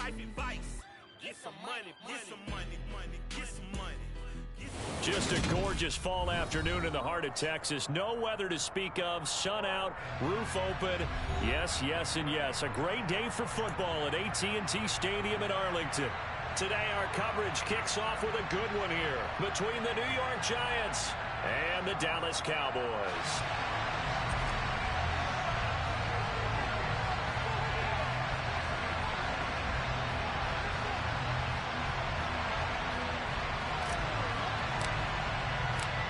life advice. Get some money, get some money, get some money. Just a gorgeous fall afternoon in the heart of Texas. No weather to speak of. Sun out, roof open. Yes, yes, and yes. A great day for football at AT&T Stadium in Arlington. Today our coverage kicks off with a good one here between the New York Giants and the Dallas Cowboys.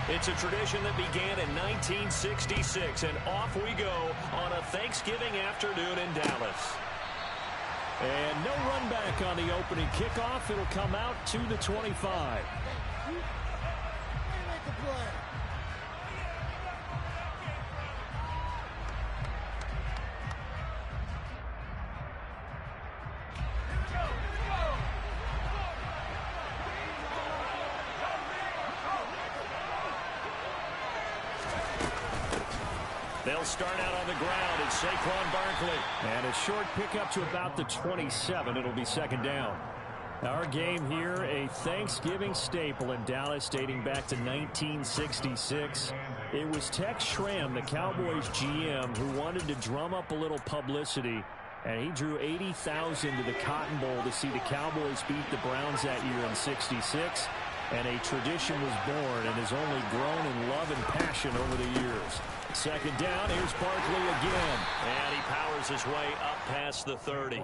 It's a tradition that began in 1966, and off we go on a Thanksgiving afternoon in Dallas. And no run back on the opening kickoff. It'll come out to the 25. They'll start out on the ground. It's Saquon Barkley. And a short pickup to about the 27. It'll be second down. Our game here, a Thanksgiving staple in Dallas dating back to 1966. It was Tex Schramm, the Cowboys GM, who wanted to drum up a little publicity. And he drew 80,000 to the Cotton Bowl to see the Cowboys beat the Browns that year in 66. And a tradition was born and has only grown in love and passion over the years. Second down, here's Barkley again. And he powers his way up past the 30.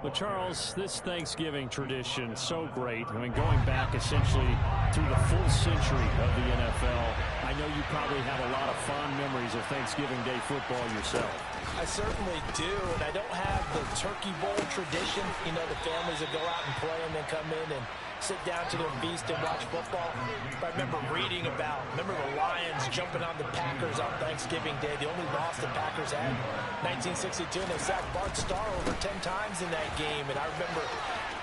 But, Charles, this Thanksgiving tradition, so great. I mean, going back essentially through the full century of the NFL, I know you probably have a lot of fond memories of Thanksgiving Day football yourself. I certainly do, and I don't have the Turkey Bowl tradition. You know, the families that go out and play and then come in and sit down to their feast and watch football. But I remember reading about, the Lions jumping on the Packers on Thanksgiving Day. The only loss the Packers had in 1962, and they sacked Bart Starr over 10 times in that game. And I remember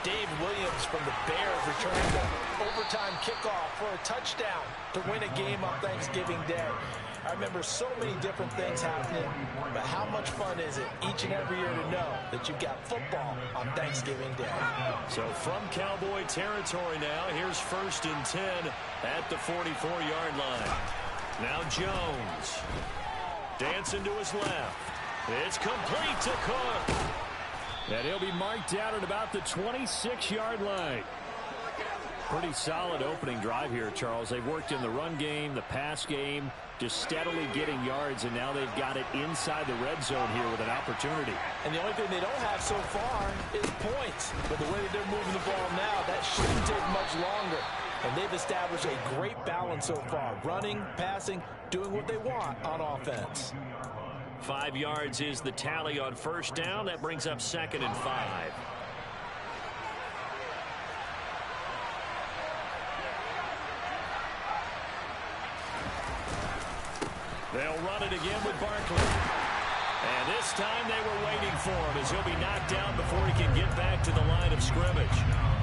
Dave Williams from the Bears returning the overtime kickoff for a touchdown to win a game on Thanksgiving Day. I remember so many different things happening, but how much fun is it each and every year to know that you've got football on Thanksgiving Day? So from Cowboy territory now, here's 1st and 10 at the 44-yard line. Now Jones dancing to his left. It's complete to Cook. And he'll be marked out at about the 26-yard line. Pretty solid opening drive here, Charles. They've worked in the run game, the pass game, just steadily getting yards, and now they've got it inside the red zone here with an opportunity. And the only thing they don't have so far is points. But the way that they're moving the ball now, that shouldn't take much longer. And they've established a great balance so far. Running, passing, doing what they want on offense. 5 yards is the tally on first down. That brings up 2nd and 5. They'll run it again with Barkley. And this time they were waiting for him as he'll be knocked down before he can get back to the line of scrimmage.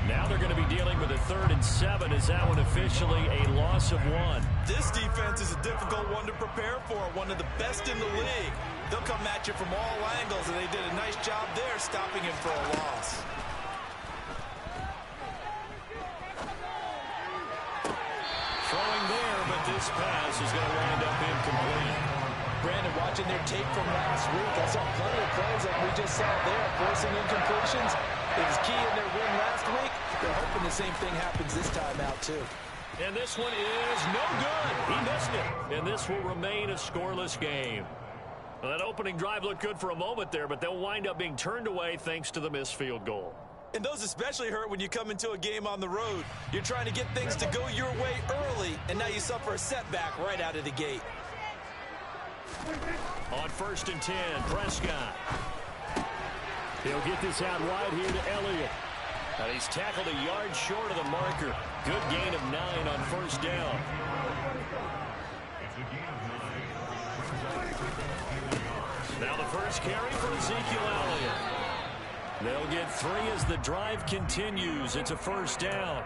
Now they're going to be dealing with a 3rd and 7. Is that one officially a loss of 1? This defense is a difficult one to prepare for, one of the best in the league. They'll come at you from all angles, and they did a nice job there stopping him for a loss. Throwing there, but this pass is going to wind up incomplete. Brandon, watching their tape from last week, I saw plenty of plays like we just saw there, forcing incompletions. It was key in their win last week. They're hoping the same thing happens this time out, too. And this one is no good. He missed it. And this will remain a scoreless game. Well, that opening drive looked good for a moment there, but they'll wind up being turned away thanks to the missed field goal. And those especially hurt when you come into a game on the road. You're trying to get things to go your way early, and now you suffer a setback right out of the gate. On 1st and 10, Prescott. He'll get this out wide here to Elliott. And he's tackled a yard short of the marker. Good gain of 9 on first down. Now the first carry for Ezekiel Elliott. They'll get 3 as the drive continues. It's a first down.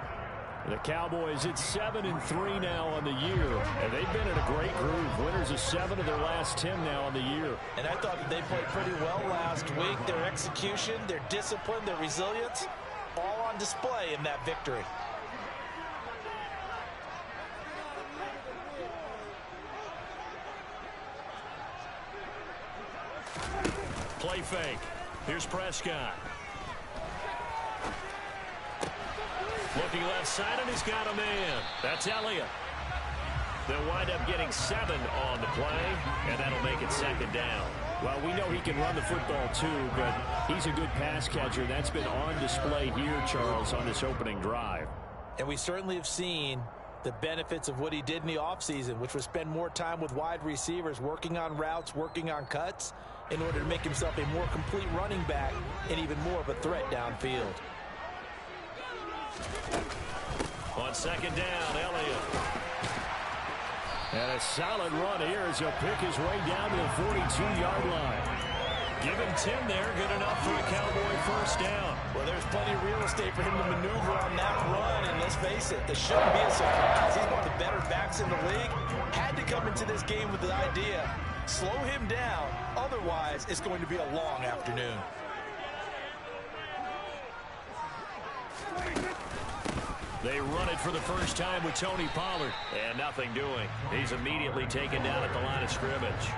The Cowboys at 7-3 now on the year, and they've been in a great groove. Winners of 7 of their last 10 now on the year. And I thought that they played pretty well last week. Their execution, their discipline, their resilience, all on display in that victory. Play fake. Here's Prescott. Looking left side, and he's got a man. That's Elliott. They'll wind up getting 7 on the play, and that'll make it 2nd down. Well, we know he can run the football too, but he's a good pass catcher. That's been on display here, Charles, on this opening drive. And we certainly have seen the benefits of what he did in the offseason, which was spend more time with wide receivers, working on routes, working on cuts, in order to make himself a more complete running back and even more of a threat downfield. On 2nd down, Elliott. And a solid run here as he'll pick his way down to the 42-yard line. Give him 10 there, good enough for a Cowboy 1st down. Well, there's plenty of real estate for him to maneuver on that run, and let's face it, this shouldn't be a surprise. He's one of the better backs in the league. Had to come into this game with the idea, slow him down, otherwise it's going to be a long afternoon. They run it for the first time with Tony Pollard. And nothing doing. He's immediately taken down at the line of scrimmage.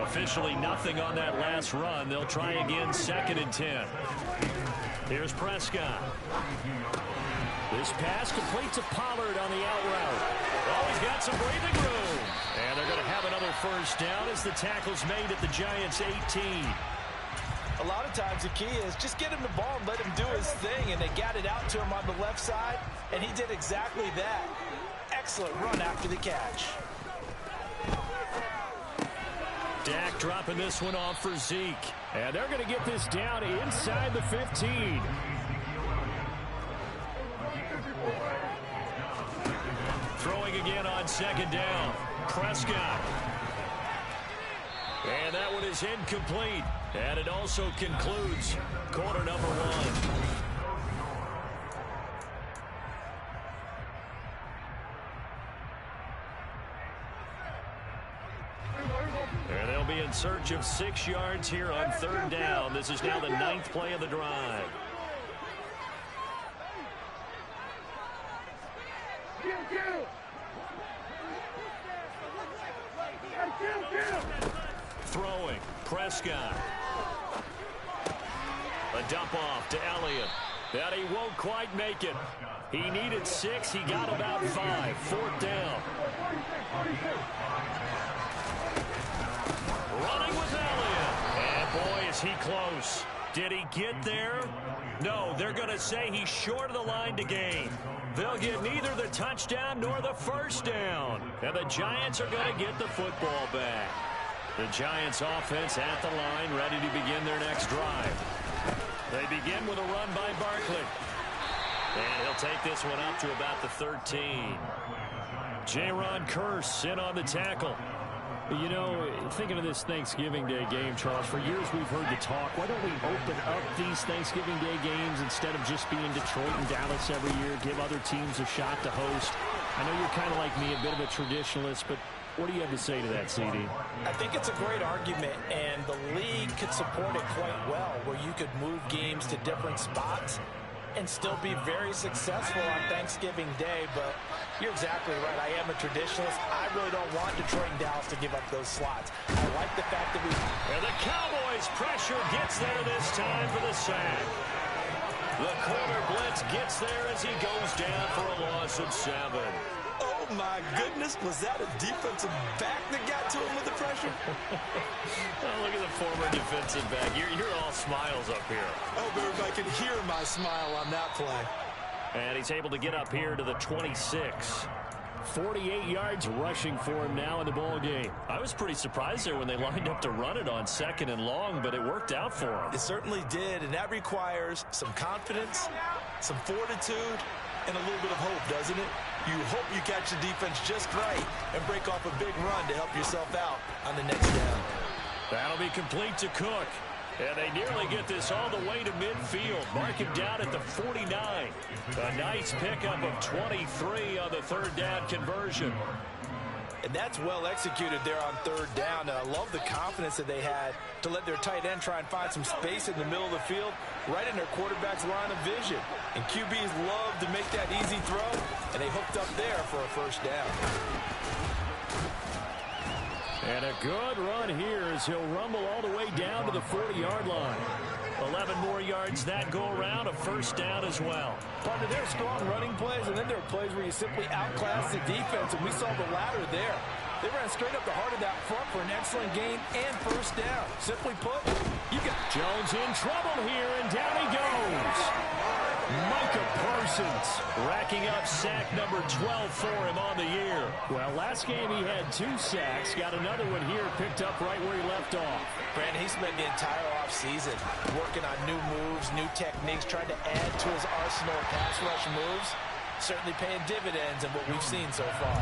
Officially nothing on that last run. They'll try again 2nd and 10. Here's Prescott. This pass complete to Pollard on the out route. Oh, he's got some breathing room. And they're going to have another 1st down as the tackle's made at the Giants' 18. A lot of times the key is just get him the ball and let him do his thing, and they got it out to him on the left side, and he did exactly that. Excellent run after the catch. Dak dropping this one off for Zeke. And they're going to get this down inside the 15. Throwing again on 2nd down. Prescott. And that one is incomplete. And it also concludes quarter number 1. And they'll be in search of 6 yards here on 3rd down. This is now the 9th play of the drive. Throwing, Prescott. A dump off to Elliott. That he won't quite make it. He needed 6. He got about 5. 4th down. Running with Elliott. And boy, is he close. Did he get there? No, they're going to say he's short of the line to gain. They'll get neither the touchdown nor the 1st down. And the Giants are going to get the football back. The Giants offense at the line, ready to begin their next drive. They begin with a run by Barkley. And he'll take this one up to about the 13. Jaron Kearse in on the tackle. You know, thinking of this Thanksgiving Day game, Charles, for years we've heard the talk, why don't we open up these Thanksgiving Day games instead of just being Detroit and Dallas every year, give other teams a shot to host? I know you're kind of like me, a bit of a traditionalist, but what do you have to say to that, CD? I think it's a great argument, and the league could support it quite well, where you could move games to different spots and still be very successful on Thanksgiving Day. But you're exactly right. I am a traditionalist. I really don't want Detroit and Dallas to give up those slots. I like the fact that And the Cowboys' pressure gets there this time for the sack. The corner blitz gets there as he goes down for a loss of 7. Oh, my goodness. Was that a defensive back that got to him with the pressure? Oh, look at the former defensive back. You're all smiles up here. I hope everybody can hear my smile on that play. And he's able to get up here to the 26. 48 yards rushing for him now in the ball game. I was pretty surprised there when they lined up to run it on 2nd and long, but it worked out for him. It certainly did, and that requires some confidence, some fortitude, and a little bit of hope, doesn't it? You hope you catch the defense just right and break off a big run to help yourself out on the next down. That'll be complete to Cook. And they nearly get this all the way to midfield. Mark him down at the 49. A nice pickup of 23 on the third down conversion. And that's well executed there on third down. And I love the confidence that they had to let their tight end try and find some space in the middle of the field, right in their quarterback's line of vision. And QBs love to make that easy throw, and they hooked up there for a first down. And a good run here as he'll rumble all the way down to the 40-yard line. 11 more yards that go around, a first down as well. Partner, there are strong running plays, and then there are plays where you simply outclass the defense, and we saw the latter there. They ran straight up the heart of that front for an excellent gain and first down. Simply put, you got Jones in trouble here, and down he goes. Micah Parsons racking up sack number 12 for him on the year. Well, last game he had 2 sacks. Got another one here picked up right where he left off. Brandon, he spent the entire offseason working on new moves, new techniques, trying to add to his arsenal of pass rush moves. Certainly paying dividends in what we've seen so far.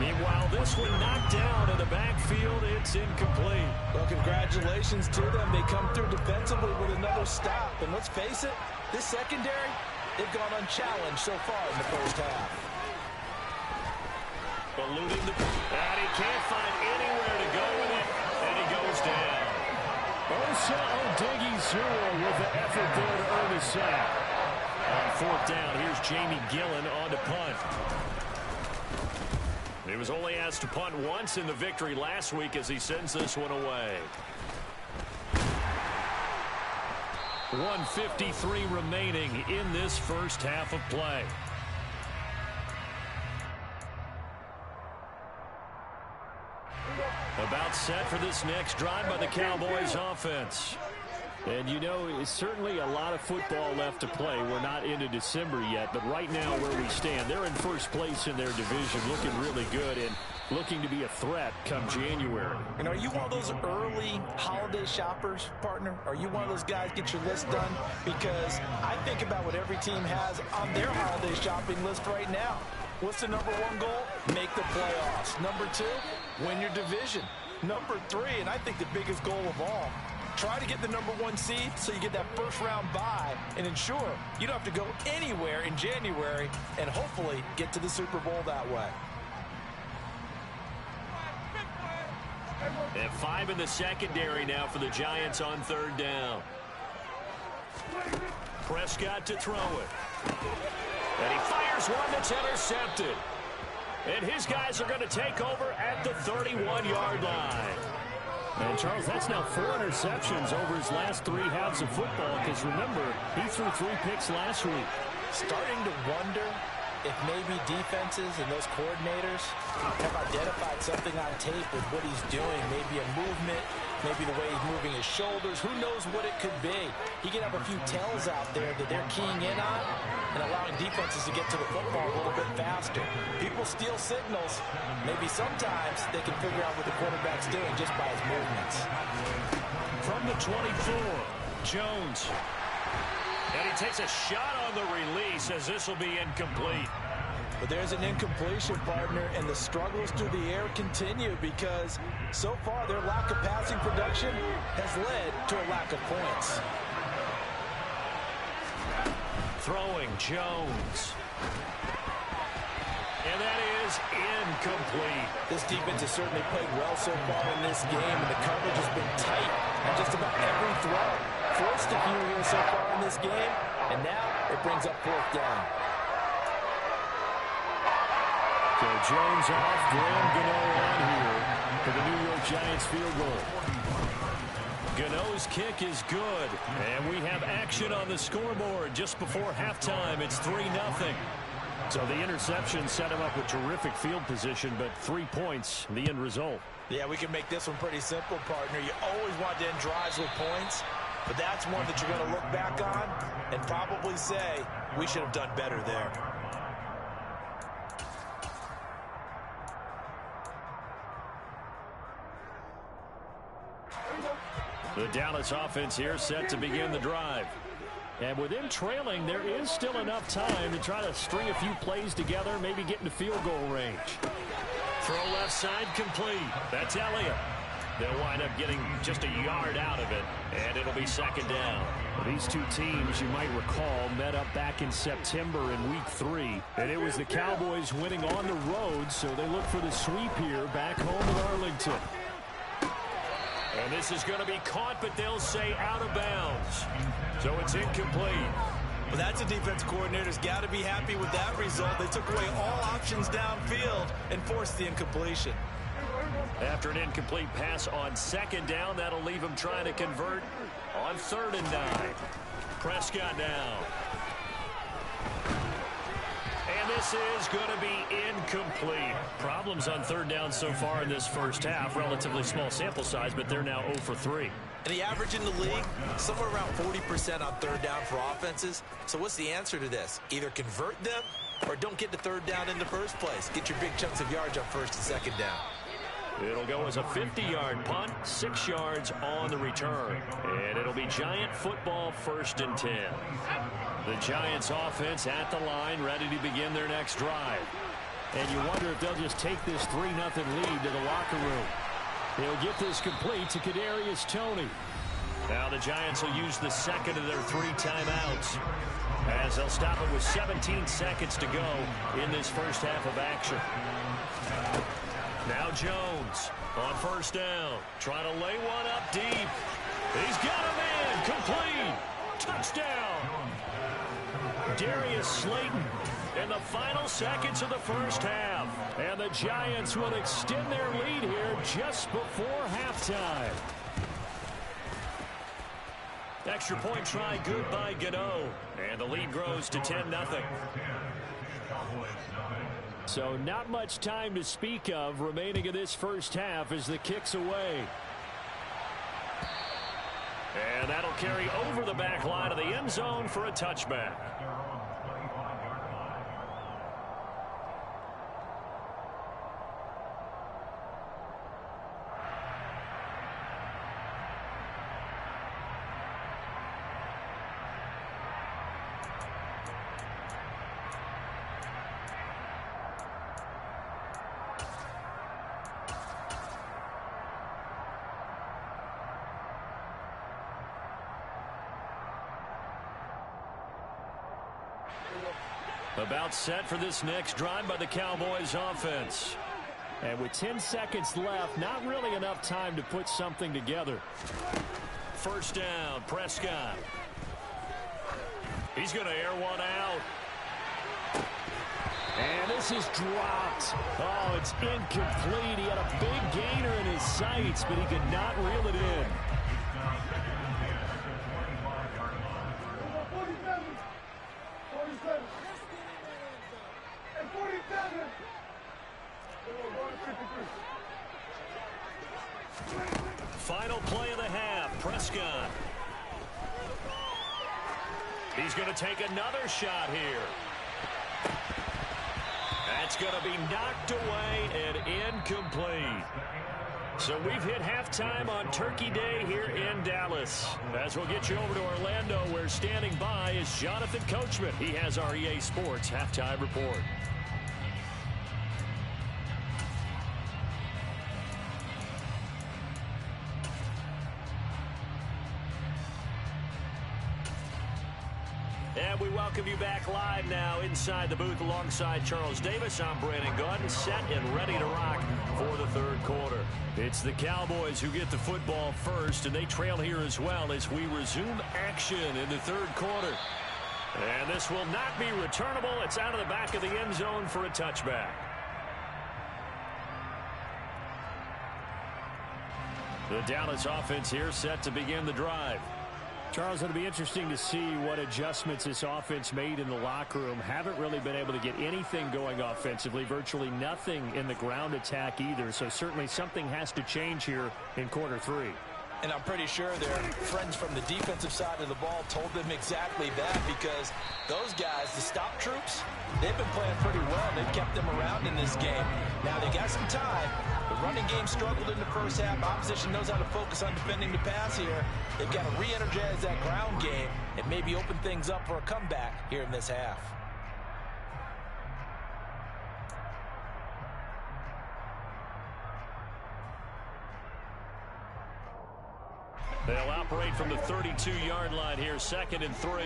Meanwhile, this one knocked down in the backfield. It's incomplete. Well, congratulations to them. They come through defensively with another stop. And let's face it, this secondary, they've gone unchallenged so far in the first half. Eluding and he can't find anywhere to go with it, and he goes down. Osa Odighizuwa with the effort there to earn the sack. On fourth down, here's Jamie Gillen on to punt. He was only asked to punt once in the victory last week as he sends this one away. 1:53 remaining in this first half of play. About set for this next drive by the Cowboys offense. And you know, it's certainly a lot of football left to play. We're not into December yet, but right now where we stand, they're in first place in their division, looking really good and looking to be a threat come January. And are you one of those early holiday shoppers, partner? Are you one of those guys get your list done? Because I think about what every team has on their holiday shopping list right now. What's the number 1 goal? Make the playoffs. Number 2, win your division. Number 3, and I think the biggest goal of all, try to get the number 1 seed so you get that first round bye and ensure you don't have to go anywhere in January and hopefully get to the Super Bowl that way. And 5 in the secondary now for the Giants on third down. Prescott to throw it. And he fires one that's intercepted. And his guys are going to take over at the 31-yard line. And, Charles, that's now 4 interceptions over his last 3 halves of football because, remember, he threw 3 picks last week. Starting to wonder if maybe defenses and those coordinators have identified something on tape with what he's doing. Maybe a movement, maybe the way he's moving his shoulders. Who knows what it could be? He can have a few tells out there that they're keying in on and allowing defenses to get to the football a little bit faster. People steal signals. Maybe sometimes they can figure out what the quarterback's doing just by his movements. From the 24, Jones. And he takes a shot on the release as this will be incomplete. But there's an incompletion, partner, and the struggles through the air continue because so far their lack of passing production has led to a lack of points. Throwing Jones. And that is incomplete. This defense has certainly played well so far in this game, and the coverage has been tight on just about every throw. Forced a few here so far in this game, and now it brings up fourth down. So Jones off, Graham Gano on here for the New York Giants field goal. Gano's kick is good, and we have action on the scoreboard just before halftime. It's 3-0. So the interception set him up with terrific field position, but 3 points, the end result. Yeah, we can make this one pretty simple, partner. You always want to end drives with points, but that's one that you're going to look back on and probably say, we should have done better there. The Dallas offense here set to begin the drive. And with them trailing, there is still enough time to try to string a few plays together, maybe get into field goal range. Throw left side complete. That's Elliott. They'll wind up getting just a yard out of it, and it'll be second down. These two teams, you might recall, met up back in September in Week 3, and it was the Cowboys winning on the road, so they look for the sweep here back home in Arlington. And this is going to be caught, but they'll say out of bounds. So it's incomplete. Well, that's a defense coordinator's got to be happy with that result. They took away all options downfield and forced the incompletion. After an incomplete pass on second down, that'll leave him trying to convert on 3rd and 9. Prescott now. And this is going to be incomplete. Problems on 3rd down so far in this first half. Relatively small sample size, but they're now 0 for 3. And the average in the league, somewhere around 40% on 3rd down for offenses. So what's the answer to this? Either convert them or don't get to 3rd down in the first place. Get your big chunks of yards on 1st and 2nd down. It'll go as a 50-yard punt, 6 yards on the return. And it'll be Giant football 1st and 10. The Giants offense at the line, ready to begin their next drive. And you wonder if they'll just take this 3-0 lead to the locker room. They'll get this complete to Kadarius Toney. Now the Giants will use the second of their 3 timeouts, as they'll stop it with 17 seconds to go in this first half of action. Now Jones on 1st down, trying to lay one up deep. He's got a man, complete, touchdown. Darius Slayton in the final seconds of the first half. And the Giants will extend their lead here just before halftime. Extra point try good by Gano. And the lead grows to 10-0. So not much time to speak of remaining in this first half as the kick's away. And that'll carry over the back line of the end zone for a touchback. About set for this next drive by the Cowboys offense. And with 10 seconds left, not really enough time to put something together. 1st down, Prescott. He's going to air one out. And this is dropped. Oh, it's incomplete. He had a big gainer in his sights, but he could not reel it in. Final play of the half, Prescott. He's going to take another shot here. That's going to be knocked away and incomplete. So we've hit halftime on Turkey Day here in Dallas. As we'll get you over to Orlando, where standing by is Jonathan Coachman. He has our EA Sports halftime report. And we welcome you back live now inside the booth alongside Charles Davis. I'm Brandon Gaudin, set and ready to rock for the 3rd quarter. It's the Cowboys who get the football first, and they trail here as well as we resume action in the 3rd quarter. And this will not be returnable. It's out of the back of the end zone for a touchback. The Dallas offense here set to begin the drive. Charles, it'll be interesting to see what adjustments this offense made in the locker room. Haven't really been able to get anything going offensively, virtually nothing in the ground attack either. So certainly something has to change here in quarter 3. And I'm pretty sure their friends from the defensive side of the ball told them exactly that, because those guys, the stop troops, they've been playing pretty well. They've kept them around in this game. Now they got some time. The running game struggled in the first half. Opposition knows how to focus on defending the pass here. They've got to re-energize that ground game and maybe open things up for a comeback here in this half. operate from the 32-yard line here, 2nd and 3.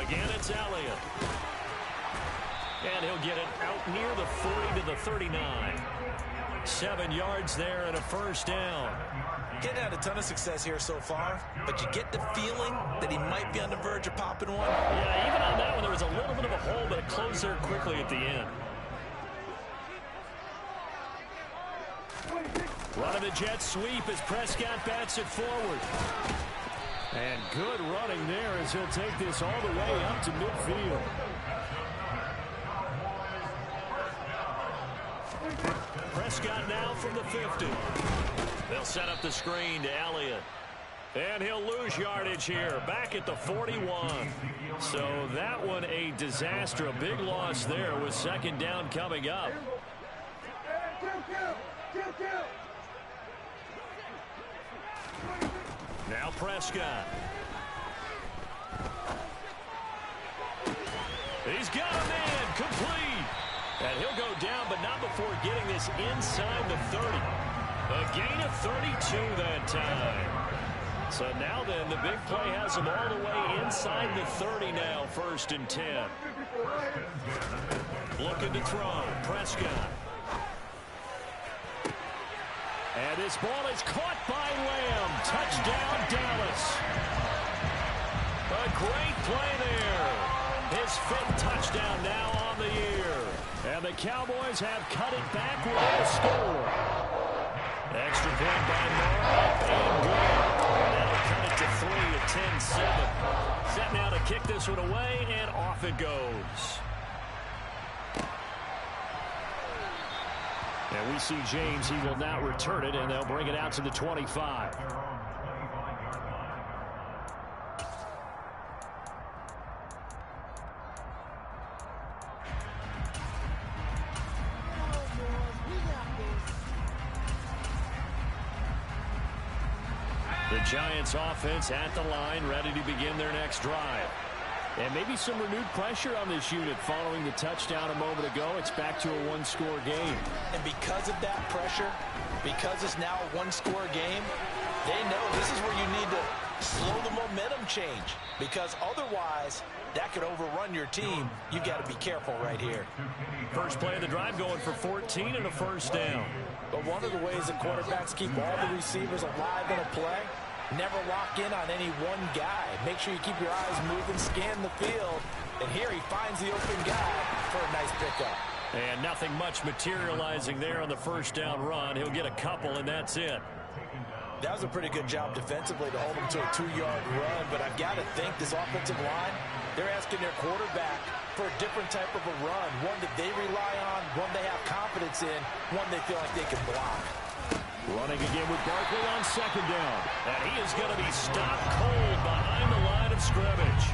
Again, it's Elliott. And he'll get it out near the 40 to the 39. 7 yards there and a first down. Getting had a ton of success here so far, but you get the feeling that he might be on the verge of popping one. Yeah, even on that one, there was a little bit of a hole, but it closed there quickly at the end. Running the jet sweep as Prescott bats it forward. And good running there as he'll take this all the way up to midfield. Prescott now from the 50. They'll set up the screen to Elliott. And he'll lose yardage here, back at the 41. So that one a disaster, a big loss there with 2nd down coming up. Now Prescott. He's got a man, complete. And he'll go down, but not before getting this inside the 30. A gain of 32 that time. So now then, the big play has him all the way inside the 30 now, 1st and 10. Looking to throw, Prescott. And this ball is caught by Lamb. Touchdown, Dallas. A great play there. His 5th touchdown now on the year. And the Cowboys have cut it back with a score. Extra point by Moore, and good. And that'll cut it to 3 at 10-7. Set now to kick this one away, and off it goes. And we see James. He will now return it, and they'll bring it out to the 25. The Giants offense at the line, ready to begin their next drive. And maybe some renewed pressure on this unit following the touchdown a moment ago. It's back to a 1-score game. And because of that pressure, because it's now a 1-score game, they know this is where you need to slow the momentum change. Because otherwise, that could overrun your team. You've got to be careful right here. First play of the drive going for 14 and a first down. But one of the ways the quarterbacks keep all the receivers alive in a play, never lock in on any one guy. Make sure you keep your eyes moving, scan the field. And here he finds the open guy for a nice pickup. And nothing much materializing there on the first down run. He'll get a couple, and that's it. That was a pretty good job defensively to hold him to a 2-yard run. But I've got to think this offensive line, they're asking their quarterback for a different type of a run. One that they rely on, one they have confidence in, one they feel like they can block. Running again with Barkley on 2nd down. And he is going to be stopped cold behind the line of scrimmage.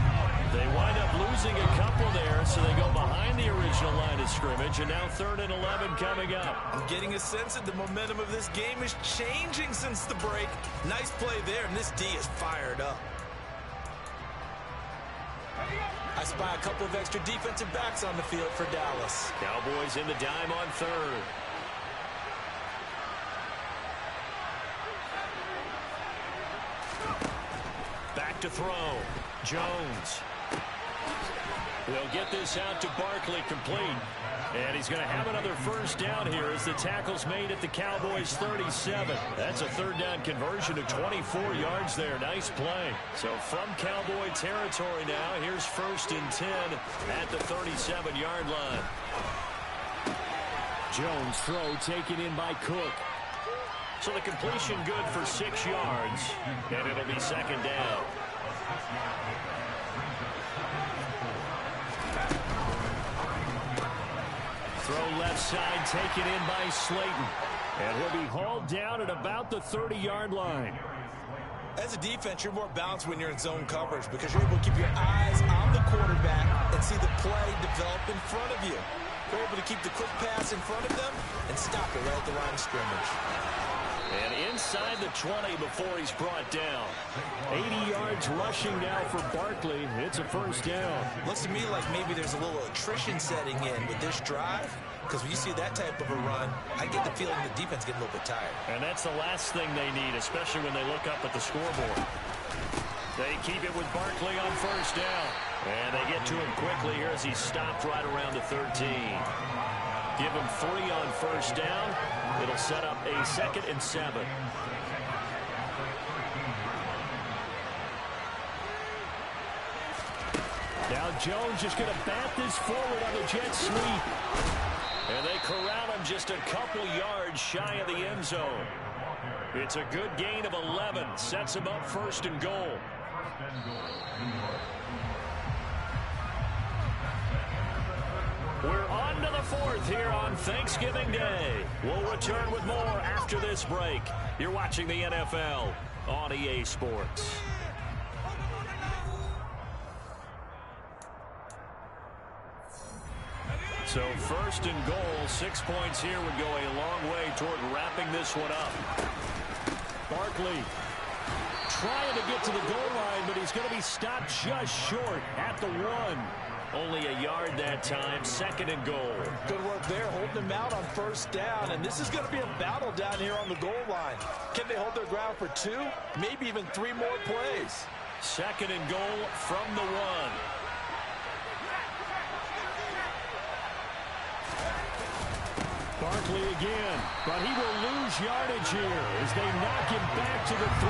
They wind up losing a couple there, so they go behind the original line of scrimmage. And now 3rd and 11 coming up. I'm getting a sense that the momentum of this game is changing since the break. Nice play there, and this D is fired up. I spy a couple of extra defensive backs on the field for Dallas. Cowboys in the dime on 3rd. Back to throw. Jones. They'll get this out to Barkley, complete. And he's going to have another first down here as the tackle's made at the Cowboys 37. That's a 3rd down conversion of 24 yards there. Nice play. So from Cowboy territory now, here's 1st and 10 at the 37-yard line. Jones throw taken in by Cook. So the completion good for 6 yards, and it'll be 2nd down. Throw left side, taken in by Slayton. And he'll be hauled down at about the 30-yard line. As a defense, you're more balanced when you're in zone coverage because you're able to keep your eyes on the quarterback and see the play develop in front of you. You're able to keep the quick pass in front of them and stop it right at the line of scrimmage. And inside the 20 before he's brought down. 80 yards yards rushing now for Barkley. It's a first down. Looks to me like maybe there's a little attrition setting in with this drive. Because when you see that type of a run, I get the feeling the defense getting a little bit tired. And that's the last thing they need, especially when they look up at the scoreboard. They keep it with Barkley on first down. And they get to him quickly here as he's stopped right around the 13. Give him 3 on first down. It'll set up a 2nd and 7. Now Jones just going to bat this forward on the jet sweep. And they corral him just a couple yards shy of the end zone. It's a good gain of 11. Sets him up 1st and goal. We're on to the 4th here on Thanksgiving Day. We'll return with more after this break. You're watching the NFL on EA Sports. So 1st and goal, 6 points here would go a long way toward wrapping this one up. Barkley trying to get to the goal line, but he's going to be stopped just short at the 1. Only a yard that time, 2nd and goal. Good work there, holding him out on first down, and this is going to be a battle down here on the goal line. Can they hold their ground for 2, maybe even 3 more plays? 2nd and goal from the 1. Barkley again, but he will lose yardage here as they knock him back to the 3.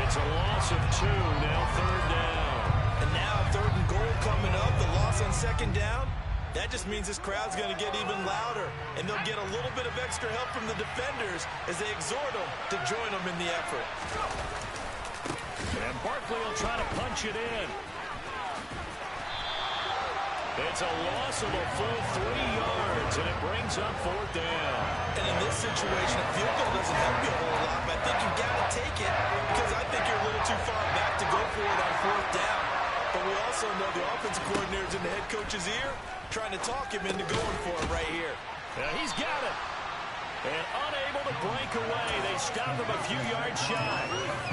It's a loss of 2, now 3rd down. And now 3rd and goal coming up, the loss on 2nd down. That just means this crowd's going to get even louder, and they'll get a little bit of extra help from the defenders as they exhort them to join them in the effort. And Barkley will try to punch it in. It's a loss of a full 3 yards, and it brings up 4th down. And in this situation, a field goal doesn't help you a whole lot, but I think you've got to take it because I think you're a little too far back to go for it on 4th down. But we also know the offensive coordinator's in the head coach's ear trying to talk him into going for it right here. Yeah, he's got it. And unable to break away. They stop him a few yards shy.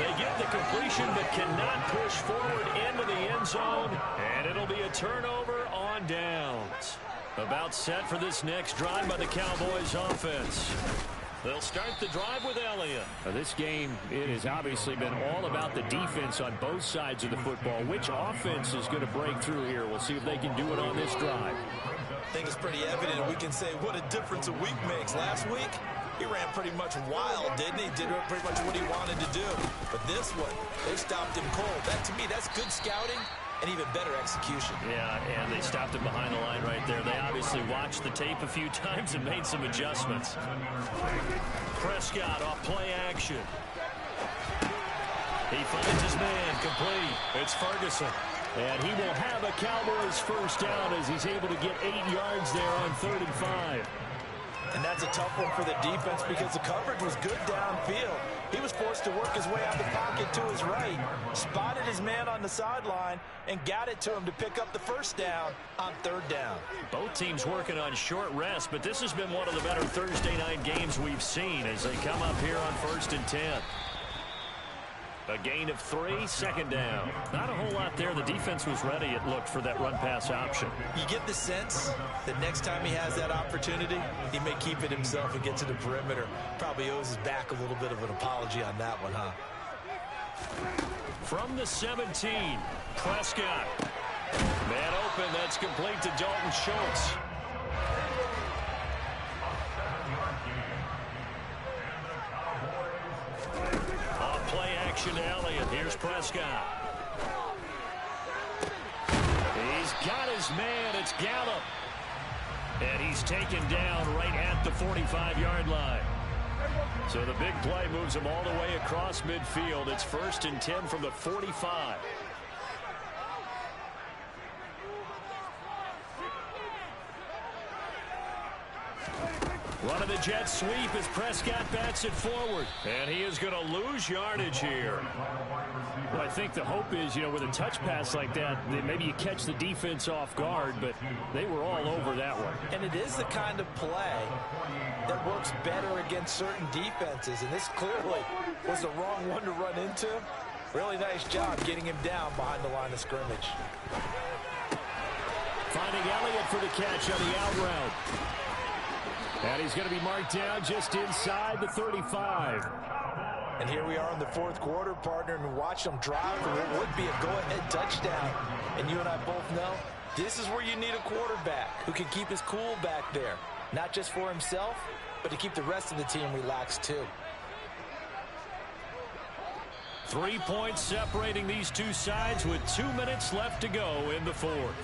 They get the completion but cannot push forward into the end zone. And it'll be a turnover on downs. About set for this next drive by the Cowboys offense. They'll start the drive with Elliott. This game, it has obviously been all about the defense on both sides of the football. Which offense is going to break through here? We'll see if they can do it on this drive. I think it's pretty evident. We can say what a difference a week makes. Last week, he ran pretty much wild, didn't he? Did pretty much what he wanted to do. But this one, they stopped him cold. That, to me, that's good scouting and even better execution. Yeah, and they stopped him behind the line right there. They obviously watched the tape a few times and made some adjustments. Prescott off play action. He finds his man complete. It's Ferguson. And he will have a Cowboys first down as he's able to get 8 yards there on 3rd and 5. And that's a tough one for the defense because the coverage was good downfield. He was forced to work his way out the pocket to his right, spotted his man on the sideline, and got it to him to pick up the first down on 3rd down. Both teams working on short rest, but this has been one of the better Thursday night games we've seen as they come up here on 1st and 10. A gain of 3, 2nd down. Not a whole lot there. The defense was ready, it looked, for that run-pass option. You get the sense that next time he has that opportunity, he may keep it himself and get to the perimeter. Probably owes his back a little bit of an apology on that one, huh? From the 17, Prescott. Man open, that's complete to Dalton Schultz. Play action to Elliott. Here's Prescott. He's got his man. It's Gallup. And he's taken down right at the 45-yard line. So the big play moves him all the way across midfield. It's 1st and 10 from the 45. Running the jet sweep as Prescott bats it forward. And he is going to lose yardage here. Well, I think the hope is, with a touch pass like that, maybe you catch the defense off guard, but they were all over that one. And it is the kind of play that works better against certain defenses. And this clearly was the wrong one to run into. Really nice job getting him down behind the line of scrimmage. Finding Elliott for the catch on the out route. And he's going to be marked down just inside the 35. And here we are in the fourth quarter, partner, and watch them drive for what would be a go-ahead touchdown. And you and I both know this is where you need a quarterback who can keep his cool back there. Not just for himself, but to keep the rest of the team relaxed too. 3 points separating these two sides with 2 minutes left to go in the fourth.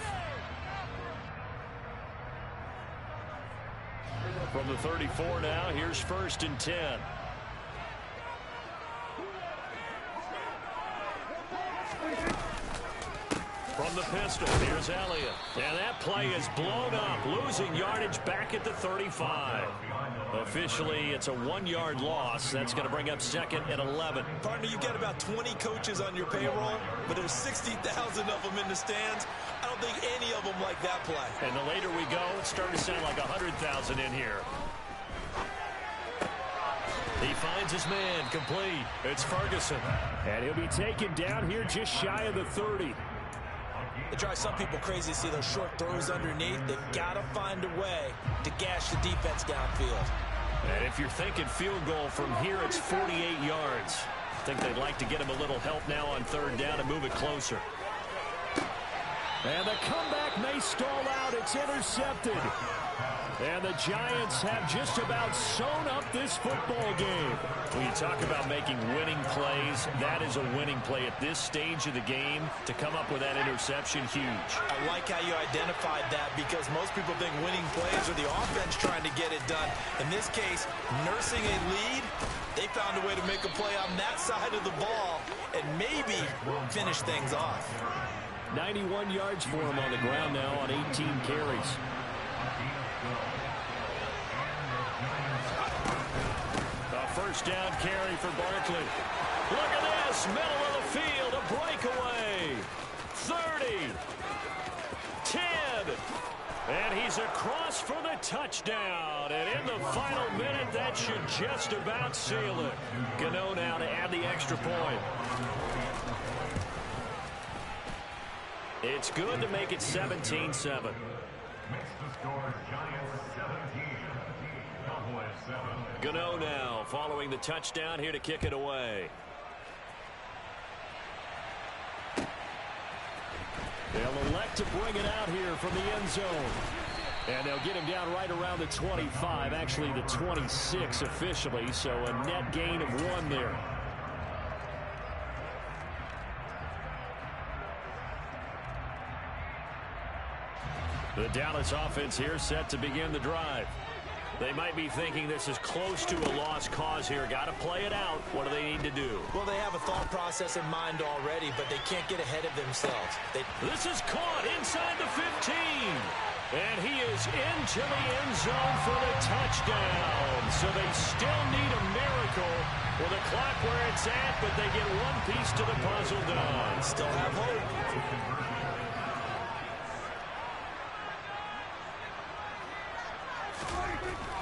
From the 34 now, here's 1st and 10. From the pistol, here's Elliott. And that play is blown up, losing yardage back at the 35. Officially, it's a 1-yard loss. That's going to bring up 2nd and 11. Partner, you've got about 20 coaches on your payroll, but there's 60,000 of them in the stands. I don't think any of them like that play. And the later we go, it's starting to sound like 100,000 in here. He finds his man, complete. It's Ferguson. And he'll be taken down here just shy of the 30. It drives some people crazy to see those short throws underneath. They've got to find a way to gash the defense downfield. And if you're thinking field goal from here, it's 48 yards. I think they'd like to get him a little help now on 3rd down and move it closer. And the comeback may stall out. It's intercepted. And the Giants have just about sewn up this football game. When you talk about making winning plays, that is a winning play at this stage of the game. To come up with that interception, huge. I like how you identified that because most people think winning plays are the offense trying to get it done. In this case, nursing a lead, they found a way to make a play on that side of the ball and maybe finish things off. 91 yards for him on the ground now on 18 carries. First down carry for Barkley. Look at this, middle of the field, a breakaway. 30, 10, and he's across for the touchdown. And in the final minute, that should just about seal it. Gano now to add the extra point. It's good to make it 17-7. Gano now following the touchdown here to kick it away. They'll elect to bring it out here from the end zone. And they'll get him down right around the 25, actually the 26 officially, so a net gain of 1 there. The Dallas offense here set to begin the drive. They might be thinking this is close to a lost cause here. Got to play it out. What do they need to do? Well, they have a thought process in mind already, but they can't get ahead of themselves. This is caught inside the 15. And he is into the end zone for the touchdown. So they still need a miracle with the clock where it's at, but they get one piece to the puzzle done. Still have hope.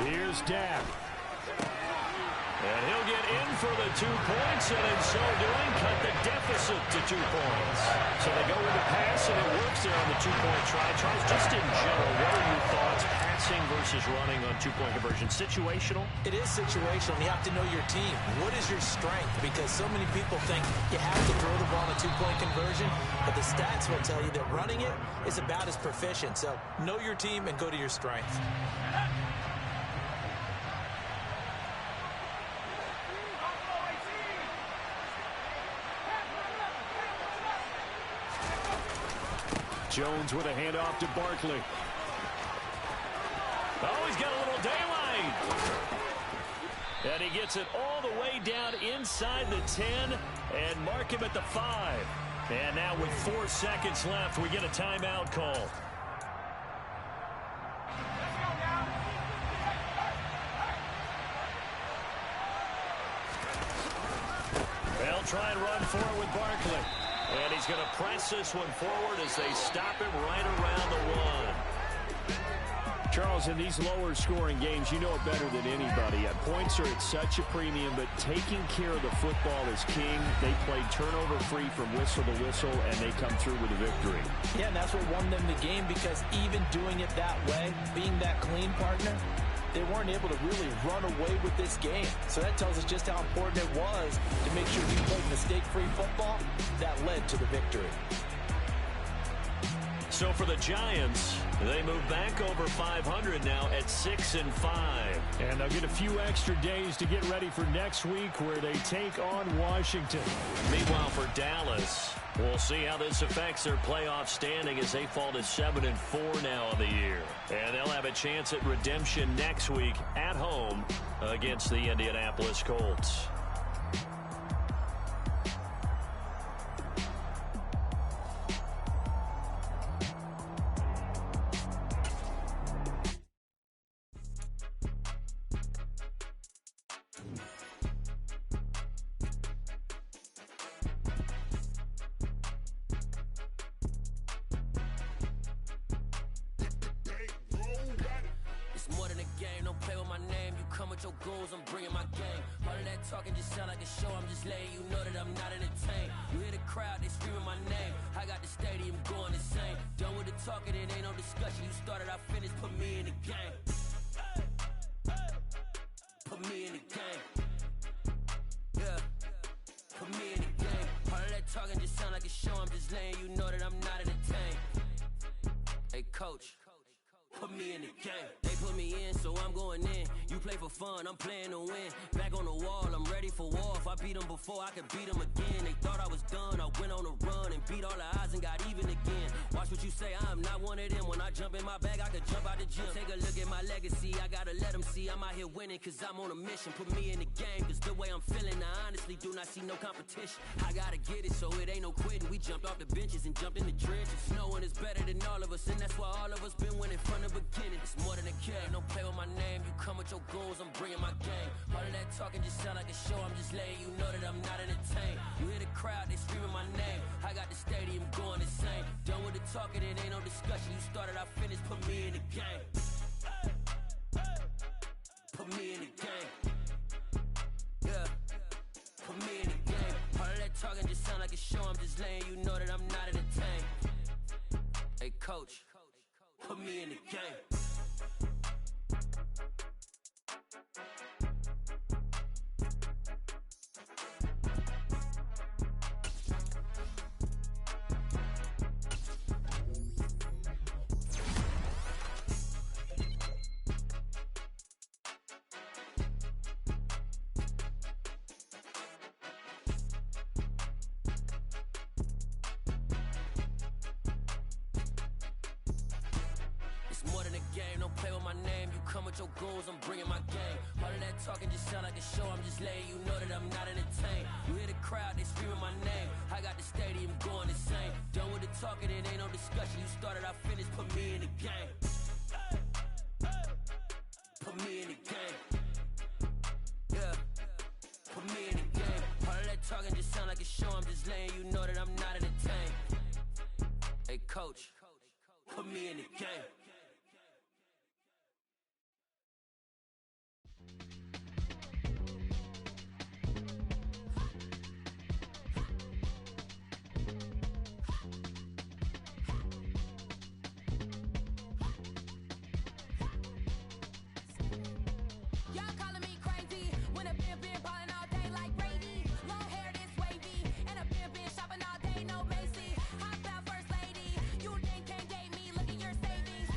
Here's Dak. And he'll get in for the 2 points, and in so doing, cut the deficit to 2 points. So they go with the pass, and it works there on the 2-point try. Charles, just in general, what are your thoughts, passing versus running on 2-point conversion? Situational? It is situational. You have to know your team. What is your strength? Because so many people think you have to throw the ball in a 2-point conversion, but the stats will tell you that running it is about as proficient. So know your team and go to your strength. Jones with a handoff to Barkley. Oh, he's got a little daylight. And he gets it all the way down inside the 10 and mark him at the 5. And now with 4 seconds left, we get a timeout call. They'll try and run for it with Barkley. And he's going to press this one forward as they stop him right around the 1. Charles, in these lower-scoring games, you know it better than anybody. Points are at such a premium, but taking care of the football is king. They played turnover-free from whistle to whistle, and they come through with a victory. Yeah, and that's what won them the game, because even doing it that way, being that clean partner, they weren't able to really run away with this game. So that tells us just how important it was to make sure we played mistake-free football. That led to the victory. So for the Giants, they move back over 500 now at 6-5. And they'll get a few extra days to get ready for next week, where they take on Washington. Meanwhile, for Dallas, we'll see how this affects their playoff standing as they fall to 7-4 now on the year. And they'll have a chance at redemption next week at home against the Indianapolis Colts. Your goals, I'm bringing my game. All of that talking just sound like a show. I'm just letting you know that I'm not entertained. You hear the crowd, they screaming my name. I got the stadium going insane. Done with the talking, it ain't no discussion. You started, I finished, put me in the game. Put me in the game. Yeah, put me in the game. All of that talking just sound like a show. I'm just letting you know that I'm not entertained. Hey, coach, put me in the game. They put me in, so I'm going in. You play for fun, I'm playing to win. Back on the wall, I'm ready for war. If I beat them before, I could beat them again. They thought I was done, I went on a run and beat all the odds and got even again. Watch what you say, I'm not one of them. When I jump in my bag, I could jump out the gym. Take a look at my legacy, I gotta let them see I'm out here winning, cause I'm on a mission. Put me in the game, cause the way I'm feeling, I honestly do not see no competition. I gotta get it, so it ain't no quitting. We jumped off the benches and jumped in the trenches. No one is better than all of us, and that's why all of us been winning from the beginning. It's more than a game, don't play with my name. You come with your goals, I'm bringing my game. All of that talking just sound like a show. I'm just letting you know that I'm not entertained. You hear the crowd, they screaming my name. I got the stadium going insane. Done with the talking, it ain't no discussion. You started, I finished, put me in the game. Put me in the game. Yeah, put me in the game. All of that talking just sound like a show. I'm just letting you know that I'm not entertained. Hey, coach, put me in the game. Your goals, I'm bringing my game. All of that talking just sound like a show. I'm just letting you know that I'm not entertained. You hear the crowd, they screaming my name. I got the stadium going insane. Done with the talking, it ain't no discussion. You started, I finished, put me in the game. Put me in the game. Yeah, put me in the game. All of that talking just sound like a show. I'm just letting you know that I'm not entertained. Hey, coach, put me in the game. Shopping all day, no Macy's. Hop out first lady. You think can't date me? Look at your savings.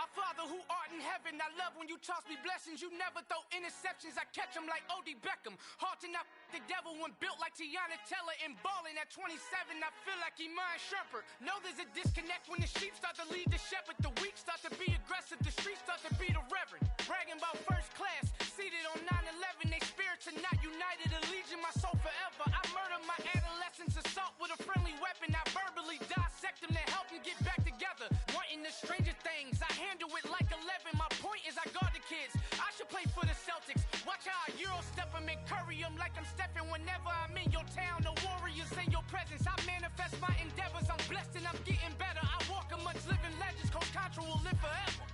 Our Father who art in heaven, I love when you toss me blessings. You never throw interceptions, I catch them like O.D. Beckham. Hard to knock the devil when built like Tiana Teller. And balling at 27, I feel like Iman Shumpert. Know there's a disconnect when the sheep start to lead the shepherd. The weak start to be aggressive, the streets start to be the reverend. Bragging about first class, seated on 9/11. They spirits are not united, a legion, my soul forever. I murder my adolescence, assault with a friendly weapon. I verbally dissect them to help them get back together. Wanting the stranger things, I handle it like 11. My point is I guard the kids. I should play for the Celtics. Watch how I Euro step them and curry them like I'm Stephen. Whenever I'm in your town, the warriors in your presence. I manifest my endeavors. I'm blessed and I'm getting better. I walk amongst living legends. Coach Contra will live forever.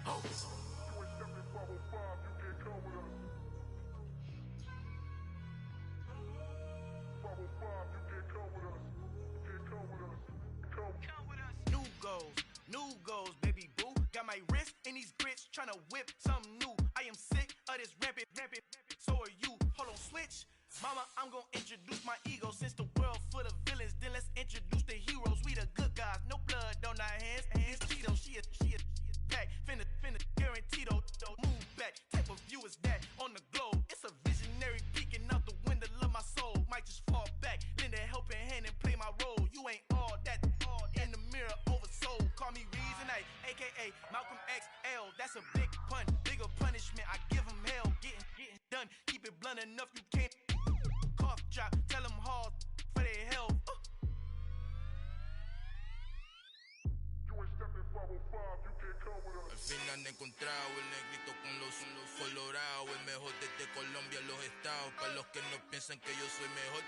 Oh. New goals, baby boo. Got my wrist in these grits, tryna whip something new. I am sick of this rampant. So are you. Hold on, switch. Mama, I'm gonna introduce my ego. Since the world full of villains, then let's introduce the heroes. We the good guys, no blood on our hands. Hands Cheeto, she a pack. Finna guaranteed. Move back. Type of view is that on the globe? It's a visionary peeking out the window of my soul. Might just fall back, lend a helping hand and play my role. You ain't all that. In the mirror, oversold. Call me Reason A, aka Malcolm XL. That's a big pun, bigger punishment. I give him hell, getting done. Keep it blunt enough, you can't cough drop. Tell them hard for their health. Al final he encontrado el negrito con los colorados, el mejor desde Colombia, los estados. Para los que no piensan que yo soy mejor,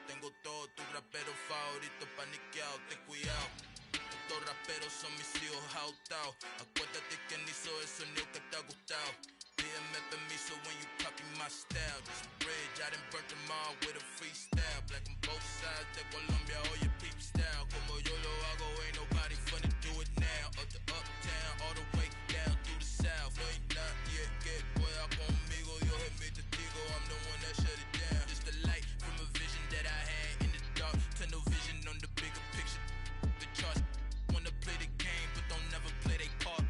tengo todo, tu rapero favorito paniqueado, ten cuidado. Estos raperos son mis hijos jautados. Acuérdate quién hizo el sonido que te ha gustado. Pídeme permiso when you copy my style. Just a bridge, I done burnt them all with a freestyle. Black on both sides de Colombia, oye peep style. Como yo lo hago, ain't nobody finna do it now. Up to uptown, all the way down through the south. No hay nadie que pueda conmigo, Dios es mi testigo. I'm the one that shut it down. Just a light from a vision that I had in the dark. Tunnel vision on the bigger picture. The charts wanna play the game, but don't never play their part.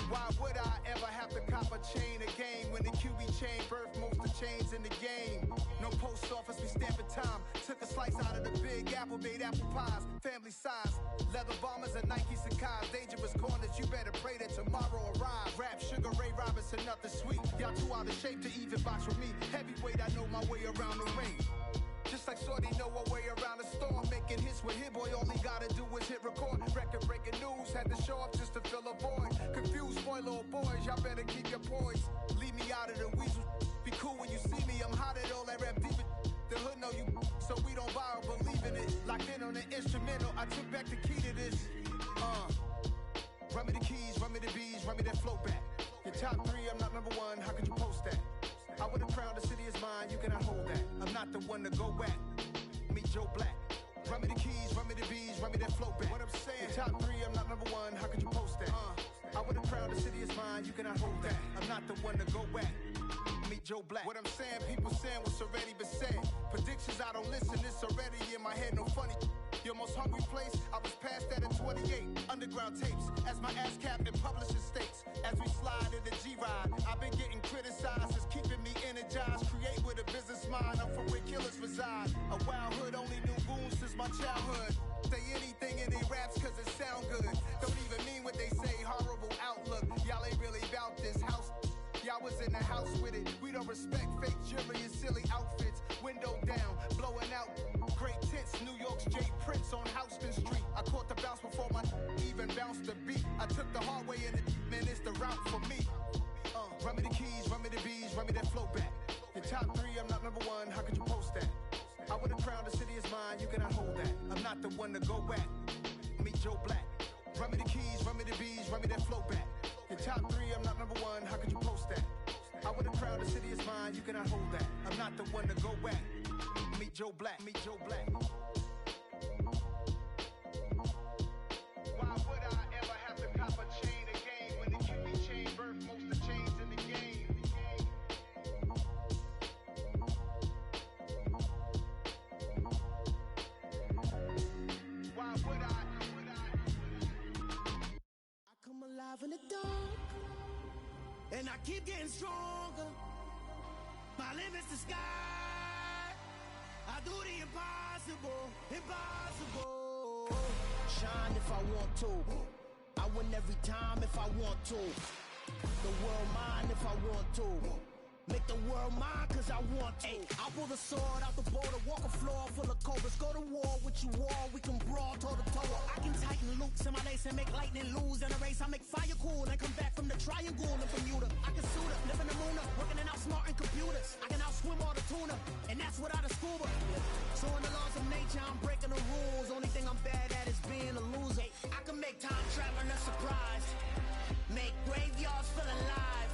Why would I ever have to cop a chain again when the QB chain birthed most of chains in the game? No post office, we stamping time. Took a slice out of the big apple, made apple pies, family size. Leather bombers and Nike Sacai's. Dangerous corners, you better pray that tomorrow arrives. Rap, Sugar Ray Robinson, nothing sweet. Y'all too out of shape to even box with me. Heavyweight, I know my way around the ring. Just like Shorty know her way around the storm. Making hits with Hit Boy, all he gotta do is hit record. Record breaking news, had to show up just to fill a void. Confused boy, little boys, y'all better keep your poise. Leave me out of the weasel. Be cool when you see me, I'm hot at all that rap deep. The hood know you, so we don't borrow, believe in it. Locked in on the instrumental, I took back the key to this. Run me the keys, run me the bees, run me that flow back. Your top three, I'm not number one, how could you post that? I would've crowned the city is mine, you cannot hold that. I'm not the one to go back. Meet Joe Black. Run me the keys, run me the bees, run me that flow back. What I'm saying, top three, I'm not number one, how could you post that? I would've crowned the city is mine, you cannot hold that. I'm not the one to go back. Meet Joe Black. What I'm saying, people saying what's already been said. Predictions, I don't listen, it's already in my head, no funny. Your most hungry place, I was past that at 28. Underground tapes, as my ass capped in publishing stakes. As we slide in the G-Ride, I've been getting criticized, it's keeping me energized. Create with a business mind, I'm from where killers reside. A wild hood, only knew goons since my childhood. Say anything in they raps cause it sound good. Don't even mean what they say, horrible outlook. Y'all ain't really about this house. Y'all was in the house with it. We don't respect fake jewelry and silly outfits. Window down, blowing out great tits. New York's J. Prince on Houston Street. I caught the bounce before my even bounced the beat. I took the hard way and man, it's the route for me. Run me the keys, run me the bees, run me that flow back. Your top three, I'm not number one, how could you post that? I would've crowned the city is mine, you cannot hold that. I'm not the one to go back. Meet Joe Black. Run me the keys, run me the bees, run me that flow back. Your top three, I'm not number one, how could you post that? I would've crowned the city is mine, you cannot hold that. I'm not the one to go back. Meet Joe Black, meet Joe Black. Why would I ever have to cop a chain and I keep getting stronger. My limit's the sky. I do the impossible, impossible. Shine if I want to. I win every time if I want to. The world mine if I want to. Make the world mine cause I want to. Ay, I'll pull the sword out the border, walk a floor full of cobras. Go to war with you all, we can brawl toe to toe. I can tighten loops in my lace and make lightning lose in a race. I make fire cool and come back from the triangle in Bermuda. I can suit up, live in the moon up, working and outsmarting computers. I can outswim all the tuna, and that's without a scuba. So in the laws of nature, I'm breaking the rules. Only thing I'm bad at is being a loser. I can make time traveling a surprise, make graveyards feel alive,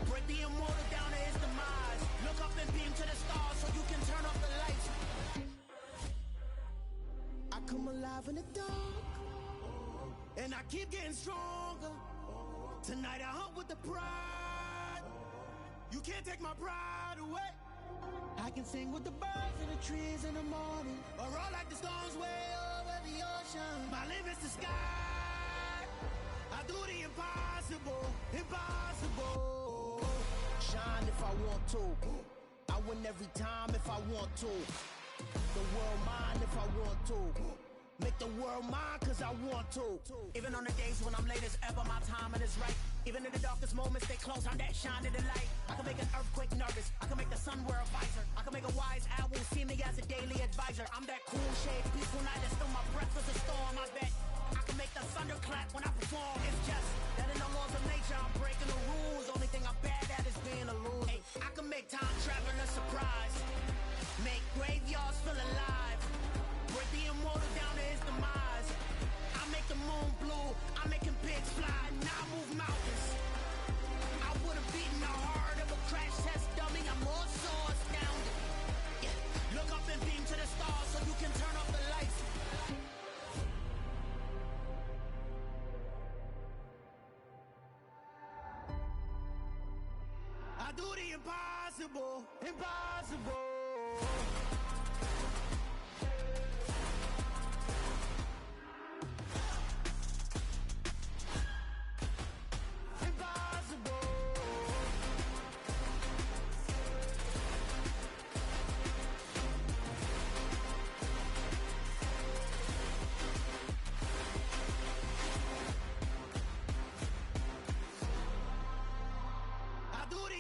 break the immortal down to his demise. Look up and beam to the stars so you can turn off the lights. I come alive in the dark, and I keep getting stronger. Tonight I hunt with the pride. You can't take my pride away. I can sing with the birds in the trees in the morning, or roll like the storms way over the ocean. My limit's the sky. I do the impossible, impossible. Shine if I want to. I win every time if I want to. The world mine if I want to. Make the world mine cause I want to. Even on the days when I'm late as ever, my timing is right. Even in the darkest moments, stay close, I'm that shine in the light. I can make an earthquake nervous, I can make the sun wear a visor. I can make a wise owl see me as a daily advisor. I'm that cool shade, peaceful night that still my breath is a storm, I bet. I can make the thunder clap when I perform. It's just that in the laws of nature, I'm breaking the rules. Only thing I'm bad at is being a loser. Ay, I can make time traveling a surprise, make graveyards feel alive, break the immortal down to his demise. I make the moon blue, I'm making pigs fly. Now I move mountains. I would've beaten the heart of a crash test dummy. I'm more so astounded. Yeah. Look up and beam to the stars so you can turn off the lights. I do the impossible, impossible.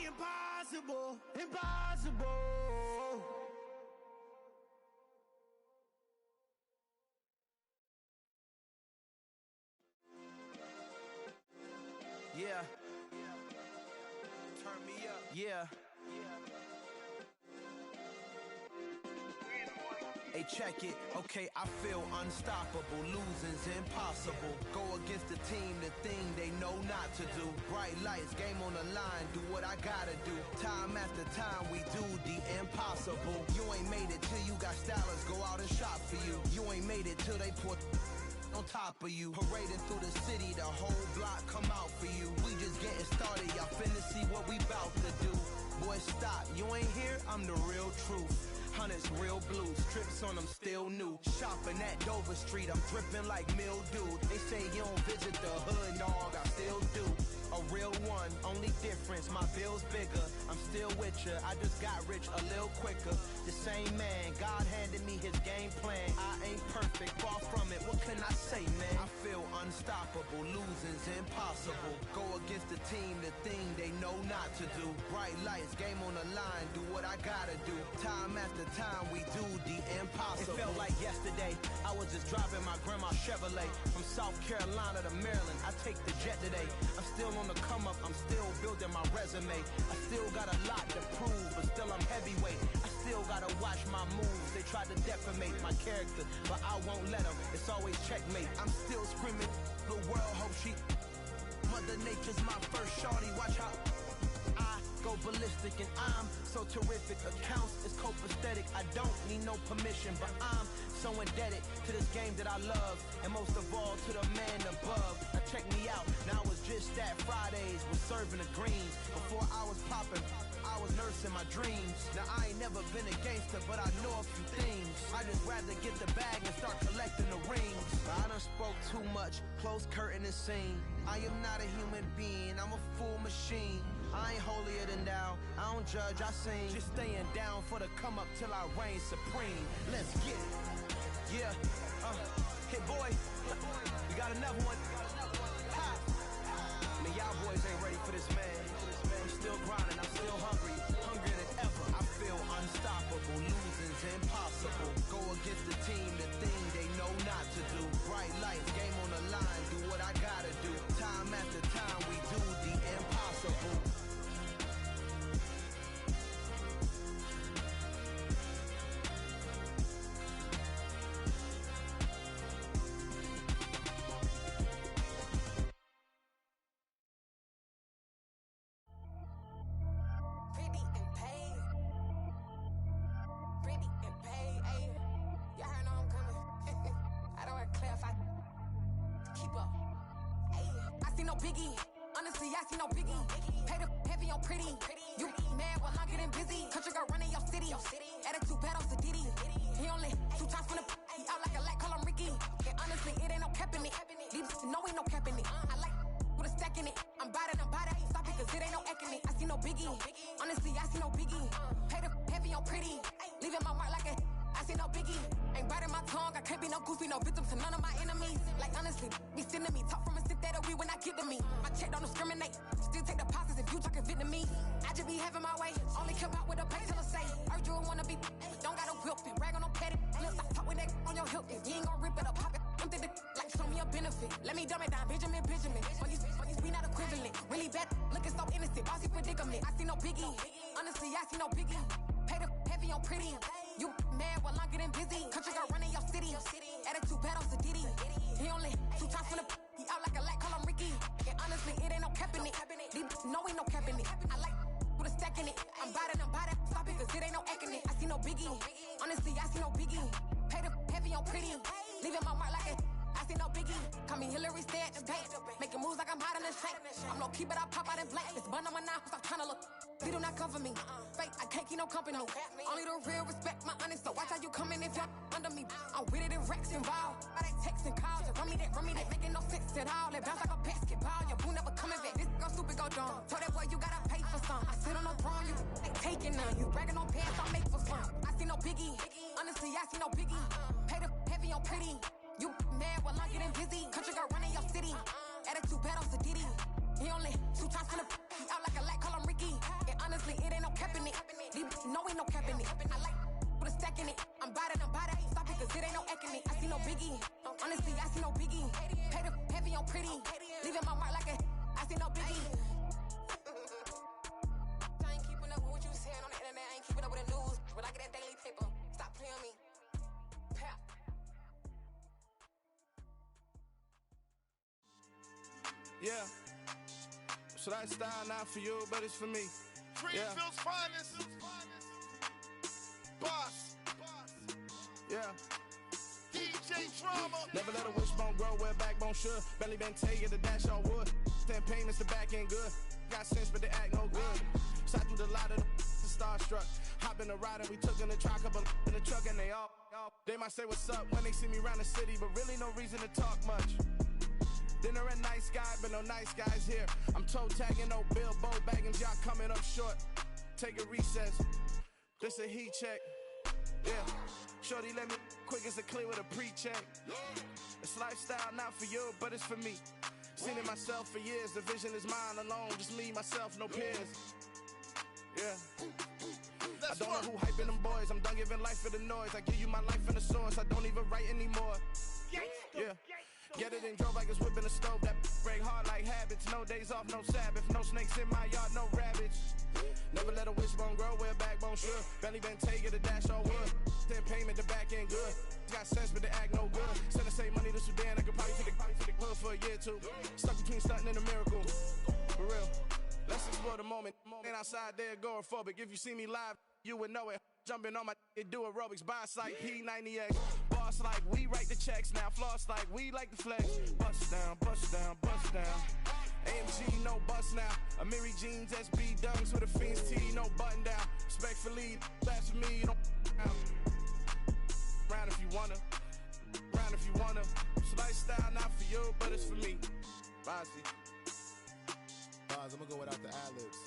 Impossible, impossible. Yeah. Turn me up. Yeah. Hey, check it. Okay, I feel unstoppable. Losing's impossible. Go against the team, the thing they know not to do. Bright lights, game on the line. Do what I gotta do. Time after time, we do the impossible. You ain't made it till you got stylists go out and shop for you. You ain't made it till they put on top of you. Parading through the city, the whole block come out for you. We just getting started, y'all finna see what we bout to do. Boy, stop, you ain't here, I'm the real truth. Hunters, real blue, strips on them still new. Shopping at Dover Street, I'm dripping like mildew. They say you don't visit the hood, dog, I still do. A real one, only difference, my bill's bigger. I'm still with ya, I just got rich a little quicker. The same man, God handed me his game plan. I ain't perfect, far from it, what can I say, man? I feel unstoppable, losing's impossible. Go against the team, the thing they know not to do. Bright lights, game on the line, do what I gotta do. Time after time, we do the impossible. It felt like yesterday, I was just driving my grandma's Chevrolet. From South Carolina to Maryland, I take the jet today. I'm still on the come up, I'm still building my resume. I still got a lot to prove, but still I'm heavyweight. I still gotta watch my moves. They try to defamate my character, but I won't let them. It's always checkmate. I'm still screaming, the world hope she. Mother Nature's my first shorty, watch how I go ballistic, and I'm so terrific. Accounts is copacetic, I don't need no permission, but I'm so indebted to this game that I love, and most of all to the man above. Now check me out, now it's just that Fridays was serving the greens. Before I was popping, I was nursing my dreams. Now I ain't never been a gangster, but I know a few things. I just rather get the bag and start collecting the rings. I done spoke too much, close curtain and scene. I am not a human being, I'm a full machine. I ain't holier than thou. I don't judge, I sing. Just staying down for the come up till I reign supreme. Let's get it. Yeah. Hit boy. We got another one. Ha. Man, y'all boys ain't ready for this, man. I'm still grinding, I'm still hungry. Hungrier than ever. I feel unstoppable. Losing's impossible. Go against the team, the thing they know not to do. Bright lights, game on the line. Do what I gotta do. Time after time, we do the impossible. Biggie, honestly, I see no biggie. Pay the heavy on pretty. You mad while I'm getting busy. Country girl running your city. Attitude bad on Diddy. He only 2 times from the he out like a lack, call him Ricky. And honestly, it ain't no cap in it. Leave no ain't no cap in it. I like with a stack in it. I'm bad it. Stop it, cause it ain't no eck in it. I see no biggie. Honestly, I see no biggie. Pay the heavy on pretty. Leaving my mark like a I see no biggie. Ain't biting my tongue. I can't be no goofy, no victim to none of my enemies. Like honestly, be sending me talk from a sit that we when I get to me. My check don't discriminate. Still take deposits if you talking Vietnamese. I just be having my way. Only come out with a pay till I say. Urge you wanna be. Don't got no whip it. Rag on no petty. Let's stop talk with that on your hip. If you ain't gon' rip it up, pop it. Empty the like show me a benefit. Let me dumb it down, Benjamin. We not equivalent. Really bad, looking so innocent. Bossy predicament. I see no biggie. Honestly, I see no biggie. Pay the heavy on pretty. You mad while I'm getting busy. Country girl running your city. Attitude bad on Diddy. He only 2 times from the he out like a lack, call him Ricky. And honestly, it ain't no cap in it. No ain't no cap in it. I like with a stack in it. I'm bad it. Stop it, cause it ain't no eck in it. I see no biggie. Honestly, I see no biggie. Pay the heavy on pretty. Leaving my mark like a I see no biggie. Call me Hillary, stay at the bank. Making moves like I'm hot in the shank. I'm low key, but I pop out in blank. It's bun on my knife, stop trying to look. They do not come for me. Fake, I can't keep no company. Only the real respect my honest. So watch how you coming if y'all under me. I'm with it and Rex involved. I they text and calls and run me that. Making no sense at all. They bounce like a basketball. Your boo never coming back. This go stupid, go dumb. Told that boy you gotta pay for some. I sit on no throne, you ain't taking none. You bragging on pants, I make for fun. I see no biggie. Honestly, I see no biggie. Pay the heavy on pretty. You mad while I'm getting busy. Country girl running your city. Attitude bad on Diddy. He only 2 times from the he out like a lack, call him Ricky. And honestly, it ain't no cap in it. No ain't no cap in it. I like with a stack in it. I'm bad it. Stop it, cause it ain't no eck in it. I see no biggie. Honestly, I see no biggie. Pay the heavy on pretty. Leaving my mark like a I see no biggie. I ain't keeping up with what you saying on the internet. I ain't keeping up with the news. But I get that daily paper. Stop playing me. Pap. Yeah. So that style not for you, but it's for me. Greenfield's finest. Boss. Yeah. DJ Drama. Never let a wishbone grow where a backbone should. Belly been taken to dash on wood. 10 payments, the back ain't good. Got sense, but they act no good. Shot through the lot of the starstruck. Hop in the ride and we took in the truck, couple in the truck and they all. They might say what's up when they see me around the city, but really no reason to talk much. Dinner a nice guy, but no nice guys here. I'm toe tagging, no Bilbo bagging, y'all coming up short. Take a recess. This a heat check. Yeah. Shorty let me quick as a clear with a pre-check. It's lifestyle not for you, but it's for me. Seen it myself for years. The vision is mine alone. Just me, myself, no peers. Yeah. I don't know who hyping them boys. I'm done giving life for the noise. I give you my life in the source. I don't even write anymore. Yeah. Get it and drove like it's whipping a stove. That break hard like habits. No days off, no Sabbath. No snakes in my yard, no rabbits. Never let a wishbone grow where a backbone should. Belly been taken to dash on wood. 10 payment, the back ain't good. Got sense, but they act no good. Send the same money to Sudan. I could probably take the hood for a year or two. Stuck between stunting and a miracle. For real. Let's explore the moment. Ain't outside there agoraphobic. If you see me live, you would know it. Jumping on my do aerobics, boss like P90X. Boss like we write the checks now. Floss like we like the flex. Bust down, bust down, bust down. AMG, no bust now. Amiri jeans, SB dunks with a Fiends tee, no button down. Respectfully, that's for me, you don't round if you wanna. Round if you wanna. It's lifestyle not for you, but it's for me. Bossy. Boz, I'm gonna go without the ad-libs.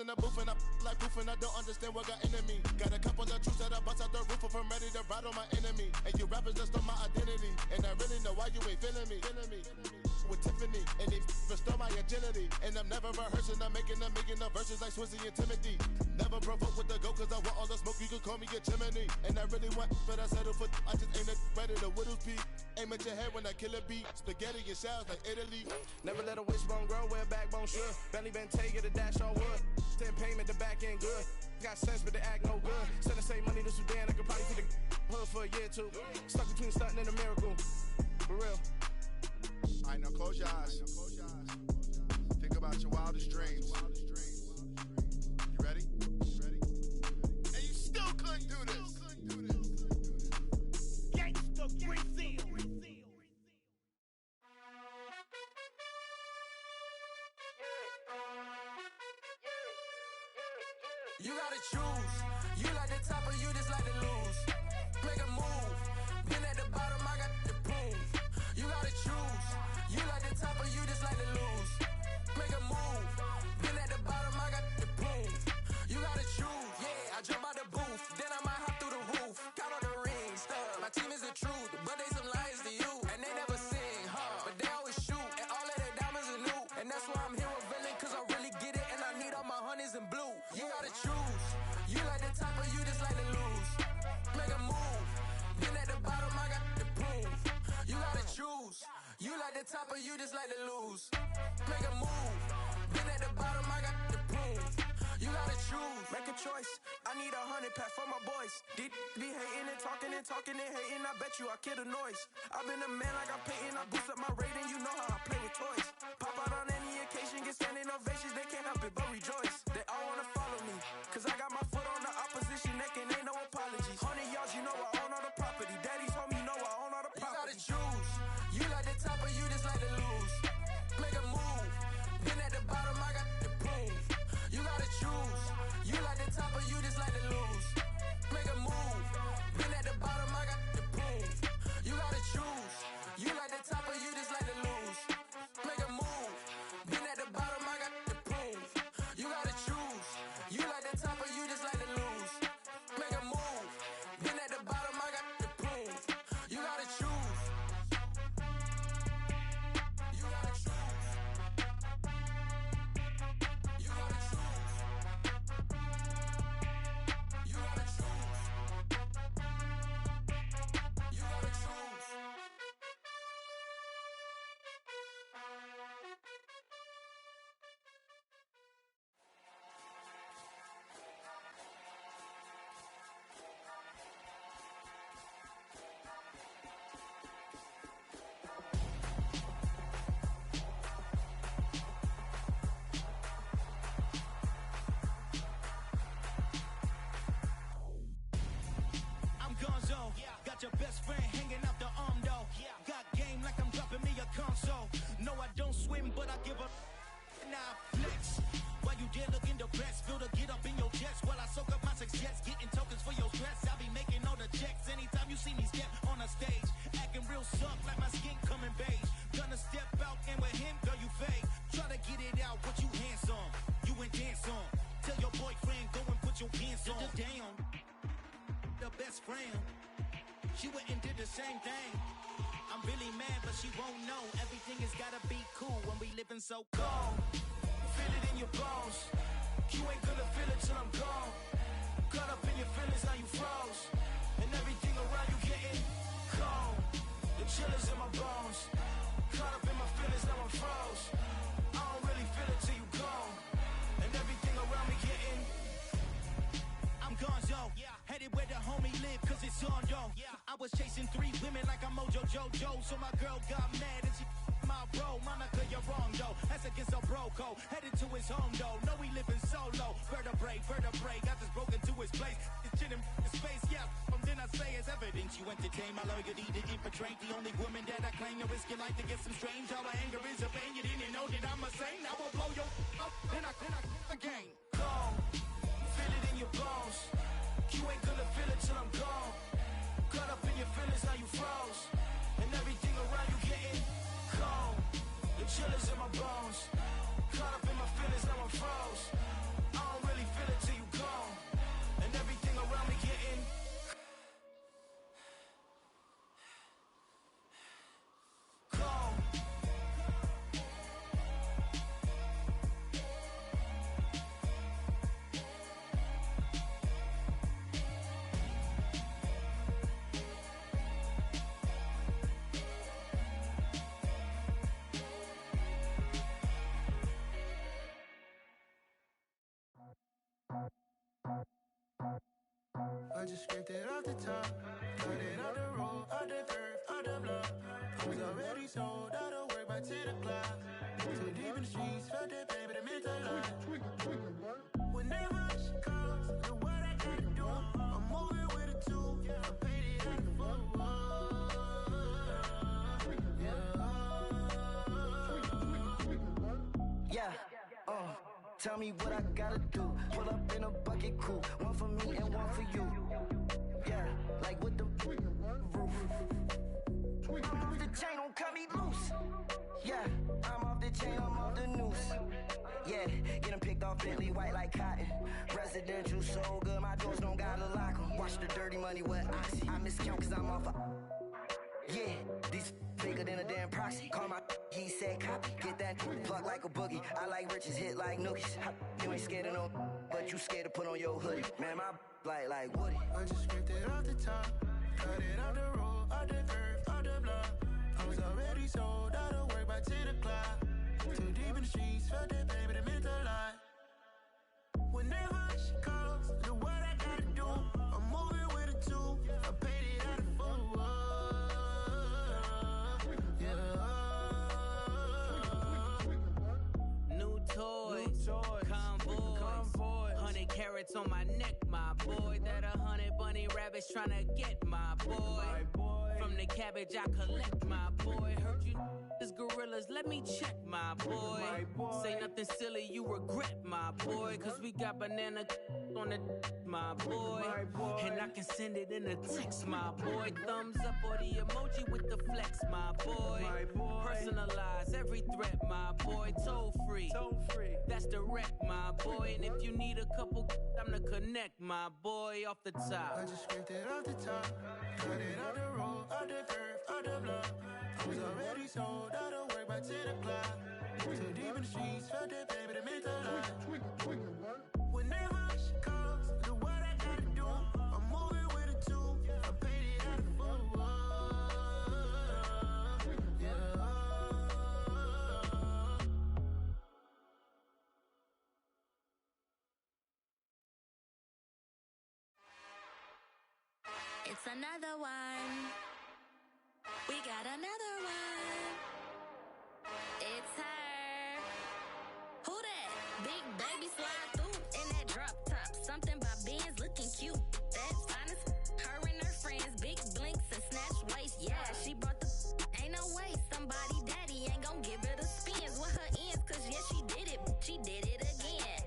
in the booth and I like proof and I don't understand what got into me. Got a couple of truths that I bust out the roof if I'm ready to ride on my enemy. And you rappers just stole my identity, and I really know why you ain't feeling me. With Tiffany, and they restore my agility. And I'm never rehearsing, I'm making the verses like Swizzy and Timothy. Never provoke with the go, cause I want all the smoke, you can call me a chimney. And I really want, but I settle for, I just aim it ready to whittles beat. Aim at your head when I kill a beat. Spaghetti and shells like Italy. Never let a wishbone grow where a backbone should. Belly been take it, a dash all wood. 10 payment, the back end good. Got sense, but they act no good. Send the same money to Sudan, I could probably see the hood for a year or two. Stuck between stunting and a miracle. For real. I know, close your eyes. Think about your wildest dreams. You ready? And you still couldn't do this. Gangsta Brazil. You gotta choose. You like the top or you just like to lose. Make a move. Been at the bottom, I got the proof. You gotta choose. You like the top or you just like to lose. Make a move. Been at the bottom, I got the proof. You gotta choose. Yeah, I jump out the booth, then I might hop through the roof. Count on the rings, my team is the truth, but they some liars to you. And they never sing, but they always shoot. And all of their diamonds are new. And that's why I'm here with villain, cause I really get it. And I need all my honeys in blue. You gotta choose. You like the top or you just like to lose. Make a move. Been at the bottom, I got the proof. You gotta choose. You like the top or you just like to lose. Make a move. Been at the bottom, I got the proof. You gotta choose. Make a choice. I need 100 pack for my boys. Did be hating and talking and hating. I bet you I kill the noise. I've been a man like I'm Peyton. I boost up my rating. You know how I play with toys. Pop out on any occasion, get standing ovations. They can't help it but rejoice. They all wanna follow me, cause I got my foot on the opposition neck and ain't no apologies. 100 yards, you know I own all the property. Daddy's home, you know I own all the property. You gotta choose. You like the top or you just like to lose. Make a move. Been at the bottom, I got the proof. You gotta choose. You like the top or you just like to lose. Make a move. Been at the bottom, I got the proof. You gotta choose. You like the top or you just like to lose. Make a move. Been at the bottom, I got the proof. You gotta choose. You like the top or you just like to lose. Make a move. Been at the bottom, I got the proof. You gotta choose. You gotta choose. You gotta choose. You gotta choose. You gotta choose. I'm Gonzo. Got your best friend hanging out the arm though. Got game like I'm dropping me a console. No, I don't swim, but I give a now flex. While you there looking depressed, feel to get up in your chest while I soak up my success, getting tokens for your stress. I'll be making all the checks anytime you see me step on a stage, acting real soft like my skin coming beige. Gonna step out and with him, girl, you fake. Try to get it out, but you handsome. You ain't dance on. Tell your boyfriend go and put your pants on. Down. The best friend, she went and did the same thing. I'm really mad, but she won't know. Everything has gotta be cool when we living so cold. Feel it in your bones. You ain't gonna feel it till I'm gone. Caught up in your feelings, now you froze. And everything around you getting cold. The chillers in my bones. Caught up in my feelings, now I'm froze. I don't really feel it till you gone. And everything around me getting. I'm Gonzo, headed where the homie live, cause it's on though. I was chasing 3 women like I'm Mojo Jojo, so my girl got mad and she my bro. Monica, you're wrong though, that's against a bro code. Headed to his home though, no, we living solo. Vertebrae, got this broken to his place. It's chilling in space, yeah. From then I say it's evidence you entertain my loyalty to infiltrate. The only woman that I claim to risk your life to get some strange. All my anger is a pain, you didn't know that I'm a saint. I will blow your up, then I again. Gone. Feel it in your bones. You ain't gonna feel it till I'm gone. Caught up in your feelings, now you froze. And everything around you getting cold. The chillers in my bones. Caught up in my feelings, now I'm froze. I don't I just scraped it off the top. Got it out the road, out the curve, out the block. I was already sold, out of work by 10 o'clock. Too deep in the streets, felt that pain, but it meant a lot. Whenever she calls, know what I gotta do. I'm moving with a two, I paid it out the full. Yeah, tell me what I gotta do. Pull up in a bucket crew, one for me and one for you. Yeah, like with the roof. I'm off the chain, don't cut me loose. Yeah, I'm off the chain, I'm off the noose. Yeah, getting picked off Bentley white like cotton. Residential so good, my doors don't gotta lock 'em. Watch the dirty money with oxy. I miscount cause I'm off yeah, these bigger than a damn proxy. Call my he said copy. Get that plug like a boogie. I like riches, hit like nookies. You ain't scared of no, but you scared to put on your hoodie. Man, my like Woody. I just scraped it off the top. Got it out the road, out the curve, out the block. I was already sold, out of work by 10 o'clock. Too deep in the streets, felt that pain, but it meant a lot. Whenever she calls, know what I gotta do. I'm moving with a two, I paid it out of full. New toys, convoy, 100 carats on my neck, my boy. That 100 bunny rabbits tryna get my boy. From the cabbage I collect, my boy. Heard you is gorillas, let me check, my boy. Say nothing silly, you regret, my boy. Cause we got banana on the my boy. And I can send it in a text, my boy. Thumbs up or the emoji with the flex, my boy. Personalize every threat, my boy. Toll free, that's direct, my boy. And if you need a couple, I'm the connect, my boy. Off the top, I just scraped it off the top. Got it out the road, out the curve, out the block. I was already sold, out of work by 10 o'clock. Too deep in the streets, felt that pain, but it meant a lot. Whenever she calls, know what I gotta do. I'm moving with a two, I paid it out of full. It's another one. We got another one. It's her. Who that? Big baby slide through in that drop top. Something by Benz looking cute. That's honest. Her and her friends, big blinks and snatch waist. Yeah, she brought the. Ain't no way somebody daddy ain't gon' give her the spins with her ends. Cause yeah, she did it. She did it again.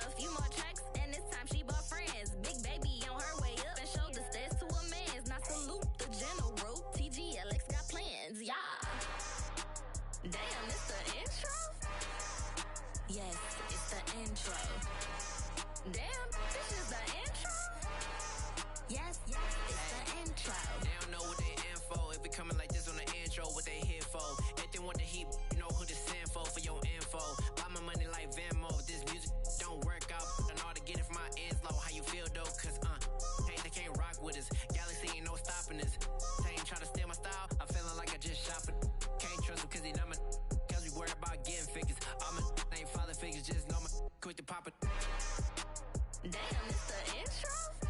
A few more tracks and this time she bought friends. Big baby on her way up and showed the stairs to a man's. Now salute the general. TGLX got plans, yeah. Damn, it's the intro? Yes, it's the intro. Damn, this is the intro? Yes, it's the intro. They don't know what they in for. If we coming like this on the intro, what they here for? If they want the heat, you know who to send for your info. Buy my money like Venmo. If this music don't work out, I know how to get it from my ends low. How you feel though? Cause hey, they can't rock with us. Galaxy ain't no stopping us. They ain't trying to steal my style. I'm feeling like I just shot for. Can't trust them cause they numb it. Cause we worried about getting figures. All my ain't father figures, just know my quick to pop it. Damn, it's the intro?